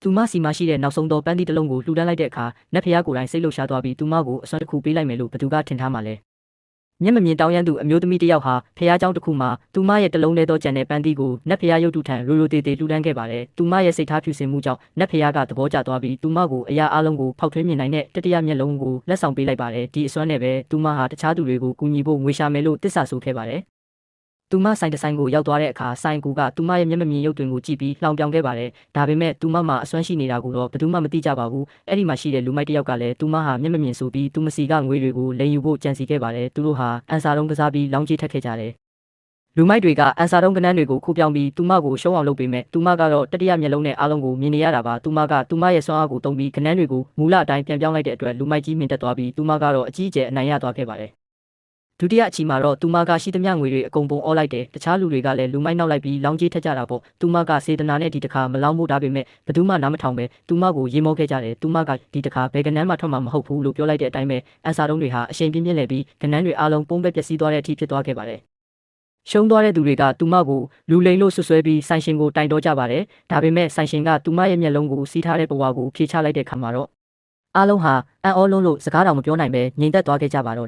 သူမစီမရှိတဲ့နောက်ဆုံးသောပန်းသီးတစ်လုံးကိုလှူဒန်းလိုက်တဲ့အခါနတ်ဖျားကိုယ်တိုင်စိတ်လှုပ်ရှားသွားပြီးသူမကိုအစွမ်းတစ်ခုပေးလိုက်မယ်လို့ဘသူကထင်ထားမှာလဲမျက်မမြင်တောင်းရမ်းသူအမျိုးသမီးတစ်ယောက်ဟာဖျားเจ้าတစ်ခုမှာသူမရဲ့တလုံးထဲသောကြံတဲ့ပန်းသီးကိုနတ်ဖျားရုပ်တုထံရိုးရိုးသေးသေးလှူဒန်းခဲ့ပါတယ်သူမရဲ့စိတ်ထားဖြူစင်မှုကြောင့်နတ်ဖျားကသဘောကျသွားပြီးသူမကိုအရာအလုံးကိုဖောက်ထွင်းမြင်နိုင်တဲ့တတိယမျက်လုံးကိုလက်ဆောင်ပေးလိုက်ပါတယ်ဒီအစွမ်းနဲ့ပဲသူမဟာတခြားသူတွေကိုကူညီဖို့ငွေရှာမယ်လို့တစ္ဆာဆိုခဲ့ပါတယ်သူမဆိုင်တဆိုင်ကိုရောက်သွားတဲ့အခါဆိုင်ကူကသူမရဲ့မျက်မမြင်ရုပ်တွင်ကိုကြည့်ပြီးလှောင်ပြောင်ခဲ့ပါတယ်ဒါပေမဲ့သူမမှာအစွမ်းရှိနေတာကိုတော့ဘယ်သူမှမသိကြပါဘူးအဲ့ဒီမှာရှိတဲ့လူမိုက်တစ်ယောက်ကလည်းသူမဟာမျက်မမြင်ဆိုပြီးသူမစီကငွေတွေကိုလိမ်ယူဖို့ကြံစီခဲ့ပါတယ်သူတို့ဟာအန်စာတုံးကစားပြီးလောင်းကြီးထက်ခဲ့ကြတယ်လူမိုက်တွေကအန်စာတုံးကနန်းတွေကိုခိုးပြောင်းပြီးသူမကိုရှုံးအောင်လုပ်ပေးမဲ့သူမကတော့တတိယမျက်လုံးနဲ့အားလုံးကိုမြင်နေရတာပါသူမကသူမရဲ့စွမ်းအားကိုတုံးပြီးကနန်းတွေကိုမူလအတိုင်းပြန်ပြောင်းလိုက်တဲ့အတွက်လူမိုက်ကြီးမြင်တက်သွားပြီးသူမကတော့အကြီးအကျယ်အနိုင်ရသွားခဲ့ပါတယ်ဒုတိယအချီမှာတော့သူမကရှိသမျှငွေတွေအကုန်ပုံအော်လိုက်တယ်တခြားလူတွေကလည်းလူမိုက်နောက်လိုက်ပြီးလောင်းကြီးထက်ကြတာပေါ့သူမကစေတနာနဲ့ဒီတခါမလောင်းဖို့ဒါပေမဲ့ဘယ်သူမှနားမထောင်ပဲသူမကိုရေမောခဲ့ကြတယ်သူမကဒီတခါဘယ်ကနန်းမှထွက်မှာမဟုတ်ဘူးလို့ပြောလိုက်တဲ့အတိုင်းပဲအန်စာတုံးတွေဟာအရှိန်ပြင်းပြင်းလဲပြီးကနန်းတွေအားလုံးပုံးပဲပျက်စီးသွားတဲ့အထိဖြစ်သွားခဲ့ပါတယ်ရှုံးသွားတဲ့သူတွေကသူမကိုလူလိမ်လို့ဆွဆွဲပြီးဆိုင်ရှင်ကိုတိုင်တော့ကြပါတယ်ဒါပေမဲ့ဆိုင်ရှင်ကသူမရဲ့မျက်လုံးကိုစီးထားတဲ့ဘဝကိုဖြေချလိုက်တဲ့ခါမှာတော့အားလုံးဟာအံ့ဩလုံးလို့စကားတော်မပြောနိုင်ပဲငြိမ်သက်သွားခဲ့ကြပါတော့